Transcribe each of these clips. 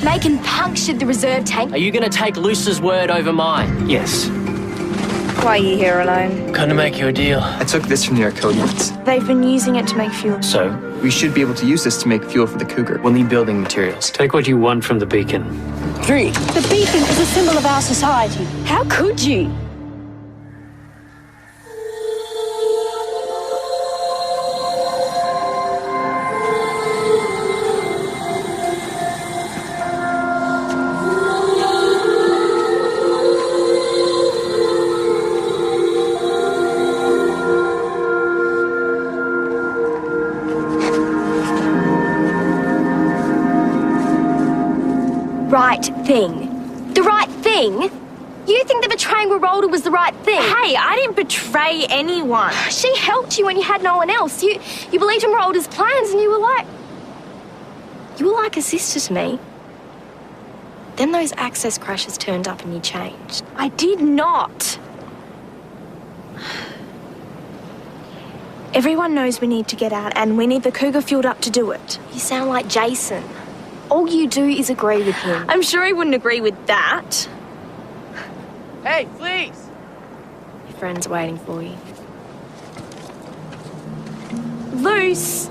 Macon punctured the reserve tank. Are you going to take Luce's word over mine? Yes. Why are you here alone? Gonna make you a deal. I took this from the Arcodians. They've been using it to make fuel. So, We should be able to use this to make fuel for the Cougar. we'll need building materials. Take what you want from the beacon. 3. The beacon is a symbol of our society. How could you? Right thing. The right thing? You think that betraying Geralda was the right thing? Hey, I didn't betray anyone. She helped you when you had no one else. You believed in Geralda's plans and you were like a sister to me. Then those access crashes turned up and you changed. I did not. Everyone knows we need to get out, and we need the Cougar fueled up to do it. You sound like Jason. All you do is agree with him. I'm sure he wouldn't agree with that. Hey, please! Your friend's waiting for you. Luce!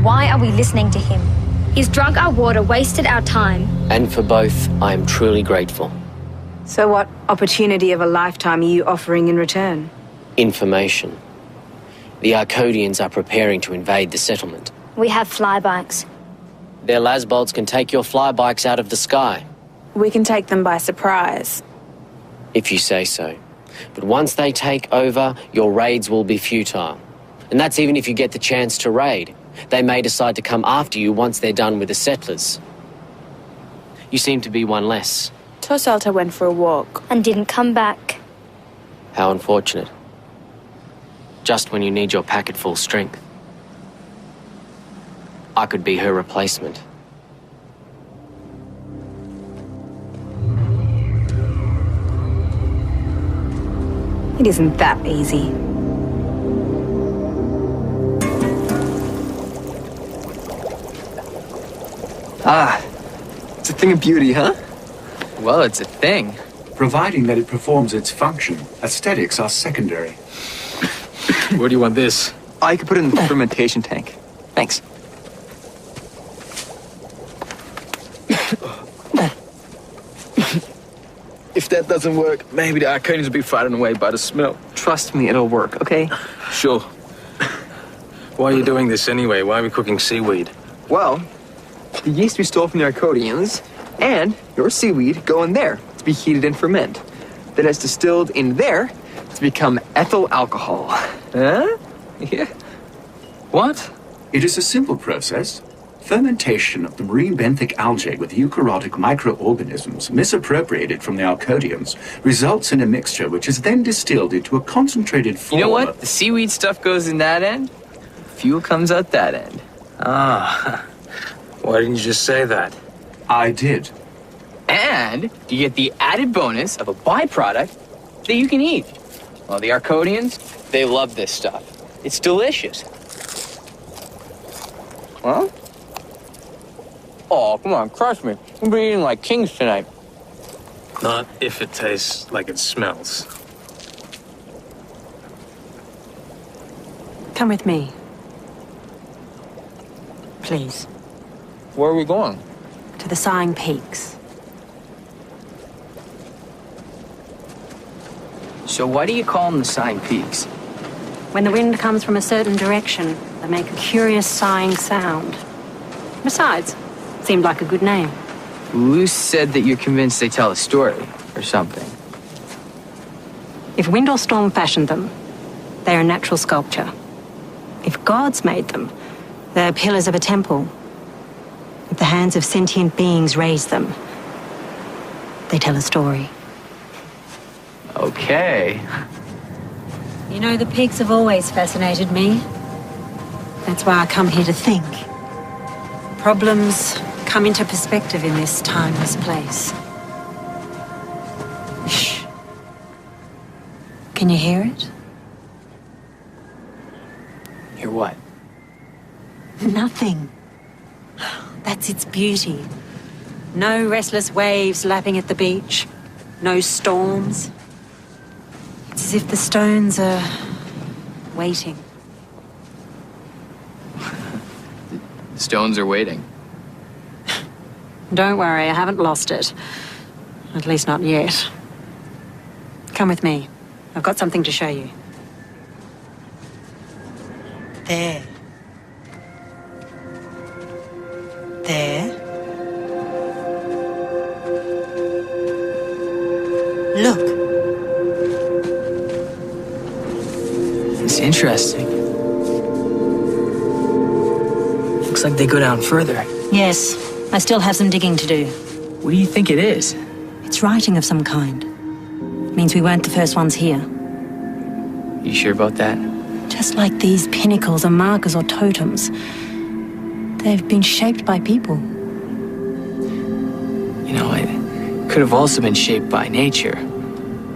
Why are we listening to him? He's drunk our water, wasted our time. And for both, I am truly grateful. So what opportunity of a lifetime are you offering in return? Information. The Arcodians are preparing to invade the settlement. We have flybikes. Their lasbolts can take your flybikes out of the sky. We can take them by surprise. If you say so. But once they take over, your raids will be futile. And that's even if you get the chance to raid. They may decide to come after you once they're done with the settlers. You seem to be one less. Tosalta went for a walk. And didn't come back. How unfortunate. Just when you need your pack at full strength. I could be her replacement. It isn't that easy. Ah, it's a thing of beauty, huh? Well, it's a thing. Providing that it performs its function, aesthetics are secondary. Where do you want this? I could put it in the fermentation tank. Thanks. If that doesn't work, maybe the Arcadians will be frightened away by the smell. Trust me, it'll work, okay? Sure. Why are you doing this anyway? Why are we cooking seaweed? Well, the yeast we stole from the Arcodians and your seaweed go in there to be heated and ferment. Then it's distilled in there to become ethyl alcohol. Huh? Yeah. What? It is a simple process. Fermentation of the marine benthic algae with eukaryotic microorganisms misappropriated from the Arcodians results in a mixture which is then distilled into a concentrated form. You know what? The seaweed stuff goes in that end. Fuel comes out that end. Ah. Why didn't you just say that? I did. And you get the added bonus of a byproduct that you can eat. Well, the Arcodians, they love this stuff. It's delicious. Well? Oh, come on, trust me. We'll be eating like kings tonight. Not if it tastes like it smells. Come with me. Please. Where are we going? To the Sighing Peaks. So why do you call them the Sighing Peaks? When the wind comes from a certain direction, they make a curious sighing sound. Besides, seemed like a good name. Luce said that you're convinced they tell a story or something. If wind or storm fashioned them, they are natural sculpture. If gods made them, they're pillars of a temple. If the hands of sentient beings raise them, they tell a story. Okay. You know, the peaks have always fascinated me. That's why I come here to think. Problems come into perspective in this timeless place. Shh. Can you hear it? Hear what? Nothing. That's its beauty. No restless waves lapping at the beach. No storms. It's as if the stones are waiting. The stones are waiting. Don't worry, I haven't lost it. At least not yet. Come with me. I've got something to show you. There. There. Look. It's interesting. Looks like they go down further. Yes, I still have some digging to do. What do you think it is? It's writing of some kind. Means we weren't the first ones here. You sure about that? Just like these pinnacles or markers or totems. They've been shaped by people. You know, it could have also been shaped by nature.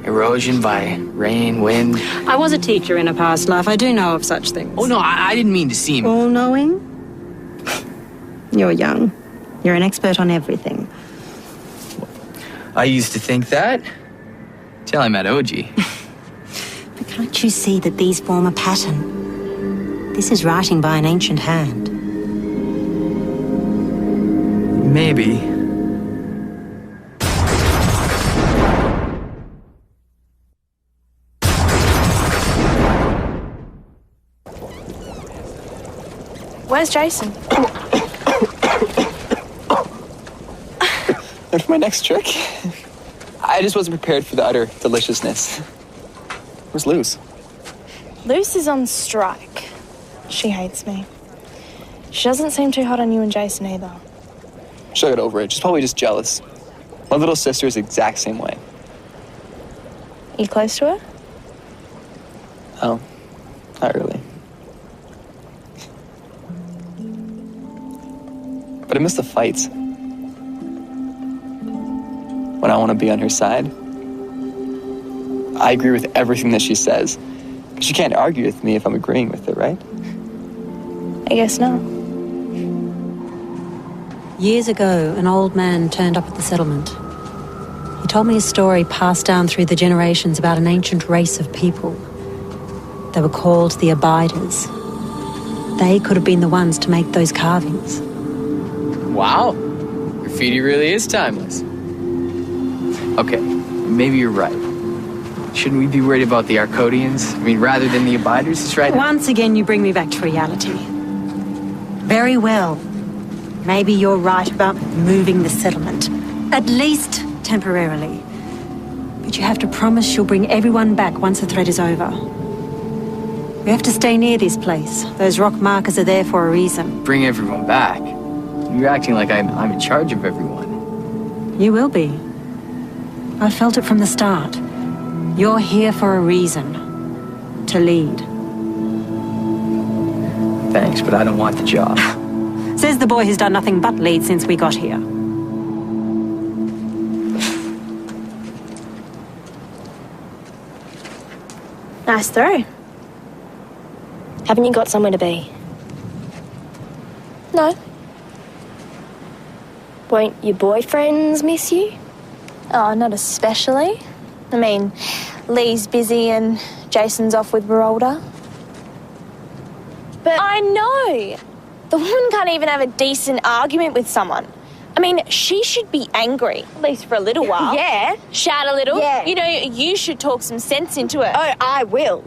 Erosion by rain, wind. I was a teacher in a past life. I do know of such things. Oh, no, I didn't mean to seem... All-knowing? You're young. You're an expert on everything. I used to think that. Till I met OG. But can't you see that these form a pattern? This is writing by an ancient hand. Maybe. Where's Jason? And for my next trick, I just wasn't prepared for the utter deliciousness. Where's Luz? Luce is on strike. She hates me. She doesn't seem too hot on you and Jason either. She'll get over it. She's probably just jealous. My little sister is the exact same way. You close to her? Oh, not really. But I miss the fights. When I want to be on her side. I agree with everything that she says. But she can't argue with me if I'm agreeing with her, right? I guess not. Years ago, an old man turned up at the settlement. He told me a story passed down through the generations about an ancient race of people. They were called the Abiders. They could have been the ones to make those carvings. Wow. Graffiti really is timeless. Okay, maybe you're right. Shouldn't we be worried about the Arcodians? I mean, rather than the Abiders, it's right. Once again, you bring me back to reality. Very well. Maybe you're right about moving the settlement. At least temporarily. But you have to promise you'll bring everyone back once the threat is over. We have to stay near this place. Those rock markers are there for a reason. Bring everyone back. You're acting like I'm in charge of everyone. You will be. I felt it from the start. You're here for a reason. To lead. Thanks, but I don't want the job. Says the boy who's done nothing but lead since we got here. Nice throw. Haven't you got somewhere to be? No. Won't your boyfriends miss you? Oh, not especially. I mean, Lee's busy and Jason's off with Berolda. But I know! The woman can't even have a decent argument with someone. I mean, she should be angry, at least for a little while. Yeah. Shout a little. Yeah. You know, you should talk some sense into her. Oh, I will.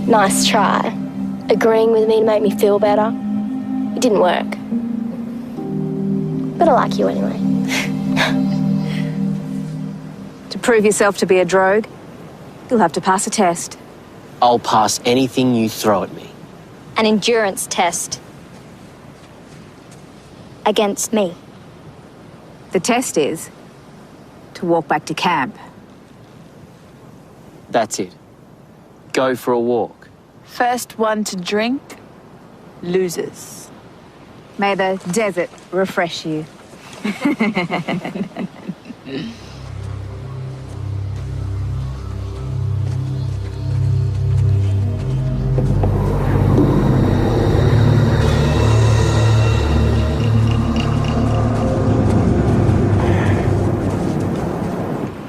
Nice try. Agreeing with me to make me feel better. It didn't work. But I like you anyway. To prove yourself to be a drogue, you'll have to pass a test. I'll pass anything you throw at me. An endurance test. Against me. The test is to walk back to camp. That's it. Go for a walk. First one to drink loses. May the desert refresh you.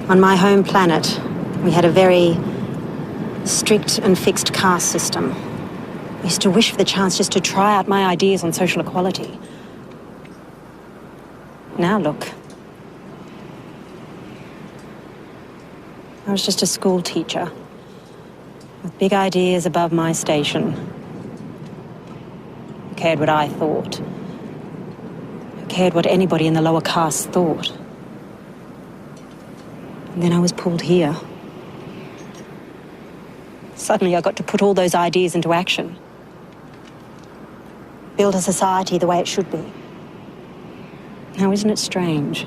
On my home planet, we had a very strict and fixed caste system. I used to wish for the chance just to try out my ideas on social equality. Now look. I was just a school teacher with big ideas above my station. Who cared what I thought? Who cared what anybody in the lower caste thought? And then I was pulled here. Suddenly I got to put all those ideas into action. Build a society the way it should be. Now, isn't it strange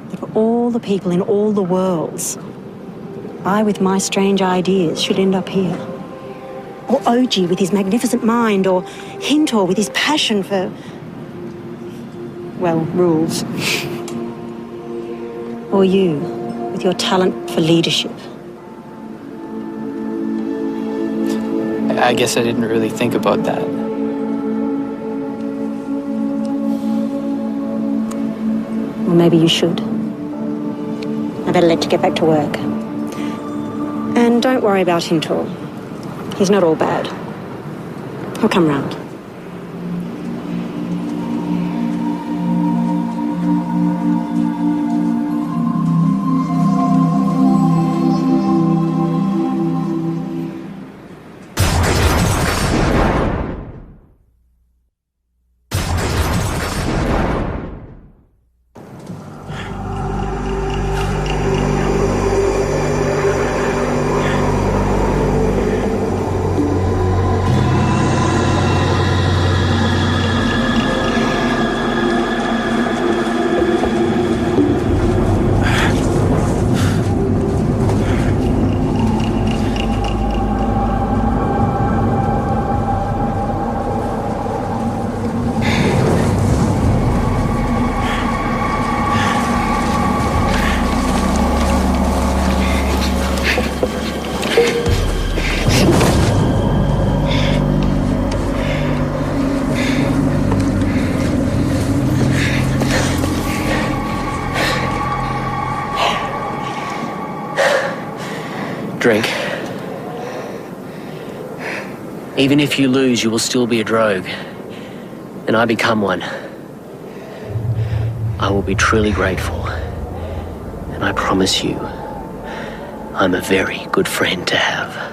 that for all the people in all the worlds, I, with my strange ideas, should end up here? Or Oji with his magnificent mind, or Hintor with his passion for, well, rules. Or you, with your talent for leadership. I guess I didn't really think about that. Well, maybe you should. I better let you get back to work. And don't worry about Hintor. He's not all bad. He'll come round. Drink. Even if you lose, you will still be a drogue. And I become one. I will be truly grateful. And I promise you, I'm a very good friend to have.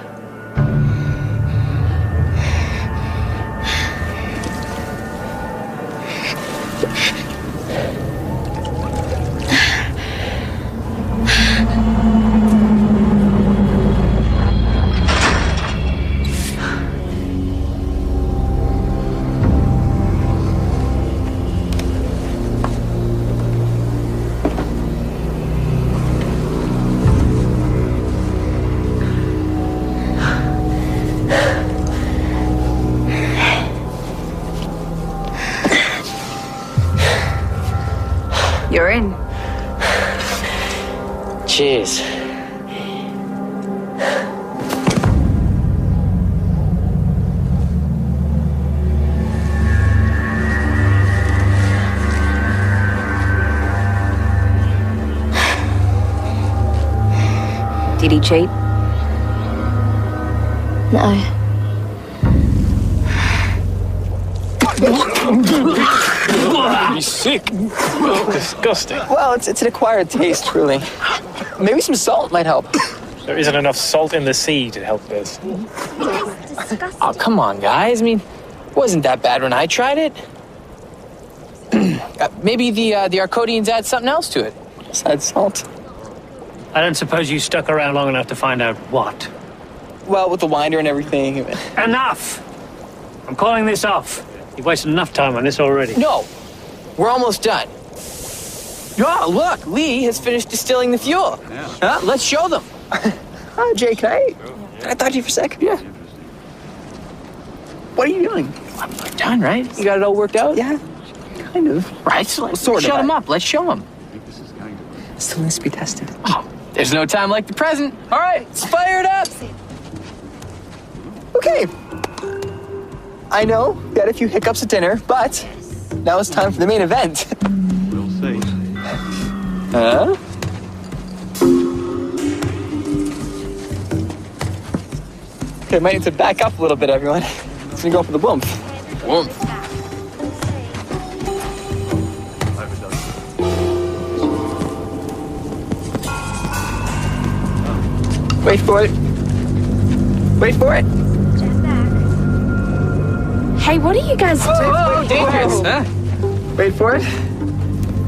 You're in. Cheers. Did he cheat? No. He's sick. Disgusting. Well, it's an acquired taste, really. Maybe some salt might help. There isn't enough salt in the sea to help this. Oh, come on, guys. I mean, it wasn't that bad when I tried it. Maybe the Arcodians add something else to it. Besides salt. I don't suppose you stuck around long enough to find out what. Well, with the winder and everything. Enough! I'm calling this off. You've wasted enough time on this already. No, we're almost done. Oh, look, Lee has finished distilling the fuel. Yeah. Let's show them. Hi, Jay, can I talk to you for a sec? Yeah. What are you doing? I'm done, right? You got it all worked out? Yeah. Kind of. Right, so let's Sort of. shut him up. Let's show him. Still needs to be tested. Oh, there's no time like the present. All right, let's fire it up. Okay. I know we had a few hiccups at dinner, but now it's time for the main event. We'll see. Huh? Okay, might need to back up a little bit, everyone. It's gonna go for the woomph. Woomph. Wait for it. Wait for it. Hey, what are you guys doing? Oh, dangerous, huh? Wait for it.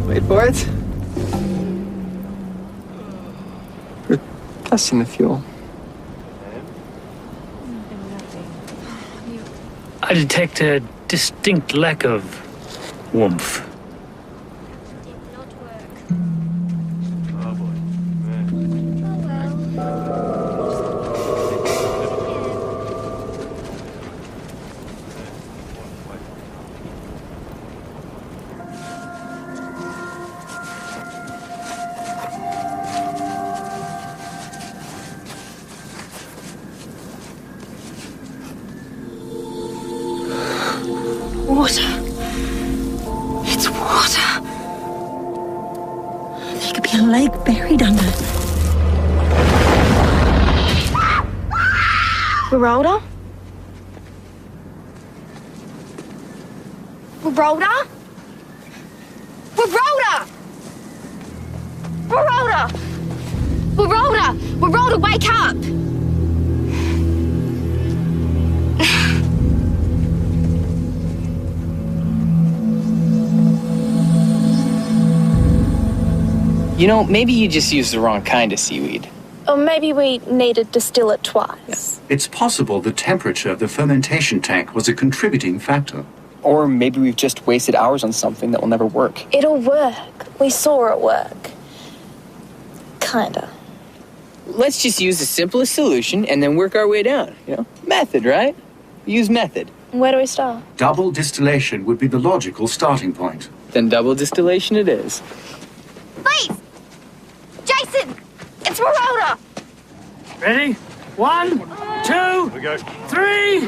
Wait for it. We're testing the fuel. I detect a distinct lack of warmth. Water. It's water. There could be a lake buried under. Geralda? Geralda? Geralda! Geralda! Geralda! Geralda, wake up! You know, maybe you just used the wrong kind of seaweed. Or maybe we need to distill it twice. It's possible the temperature of the fermentation tank was a contributing factor. Or maybe we've just wasted hours on something that will never work. It'll work. We saw it work. Kinda. Let's just use the simplest solution and then work our way down, you know? Method, right? Use method. Where do we start? Double distillation would be the logical starting point. Then double distillation it is. Please! Jason! It's Geralda! Ready? 1, 2, We go. 3.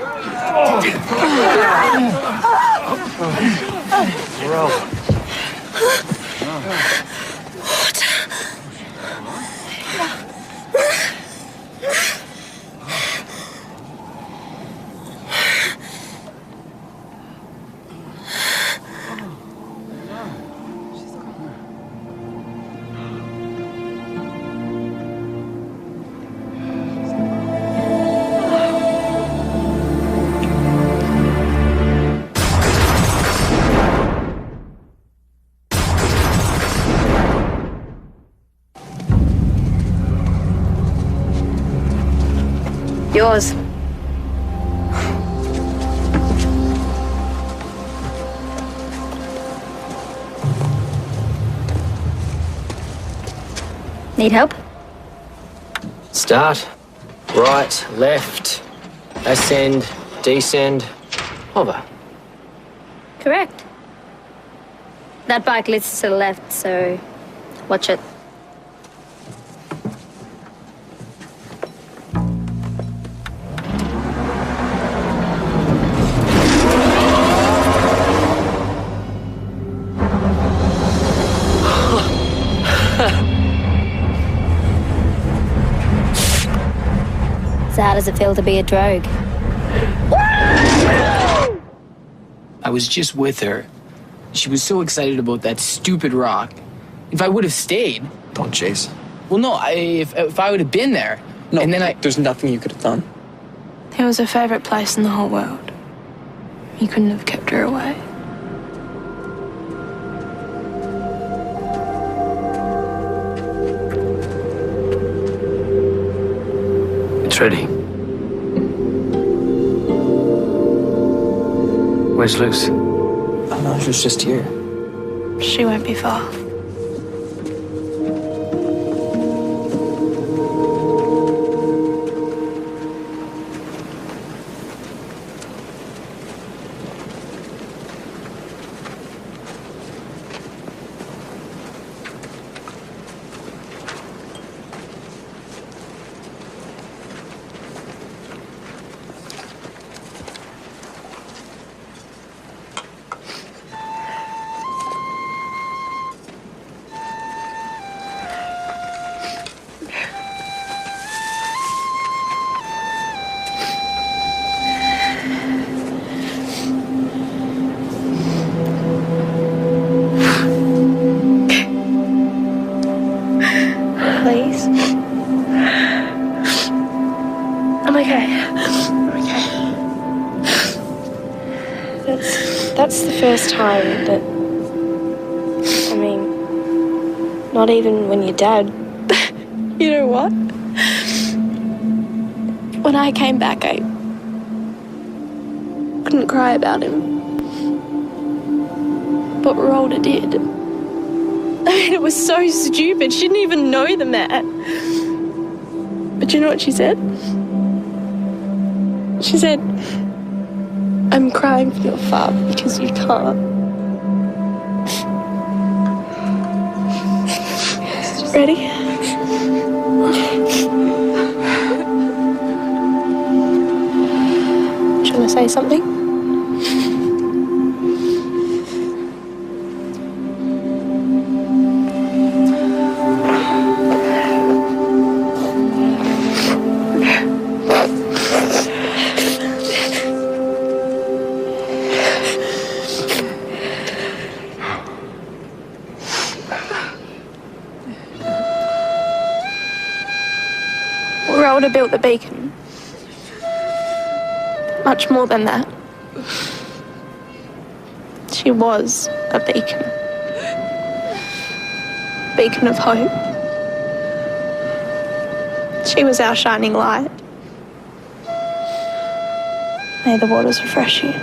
Yours. Need help? Start. Right, left, ascend, descend, hover. Correct. That bike leads to the left, so watch it. So how does it feel to be a drogue? I was just with her. She was so excited about that stupid rock. If I would have stayed... Don't chase. Well, no, if I would have been there, No, and then there's nothing you could have done. It was her favourite place in the whole world. You couldn't have kept her away. It's ready. Where's Luce? I don't know, she was just here. She won't be far. Okay. That's the first time that, I mean, not even when your dad, you know what? When I came back, I couldn't cry about him. But Rhoda did. I mean, it was so stupid. She didn't even know the man. But you know what she said? She said, I'm crying for your father because you can't. Ready? Do you want to say something? Rhoda built the beacon. Much more than that. She was a beacon. Beacon of hope. She was our shining light. May the waters refresh you.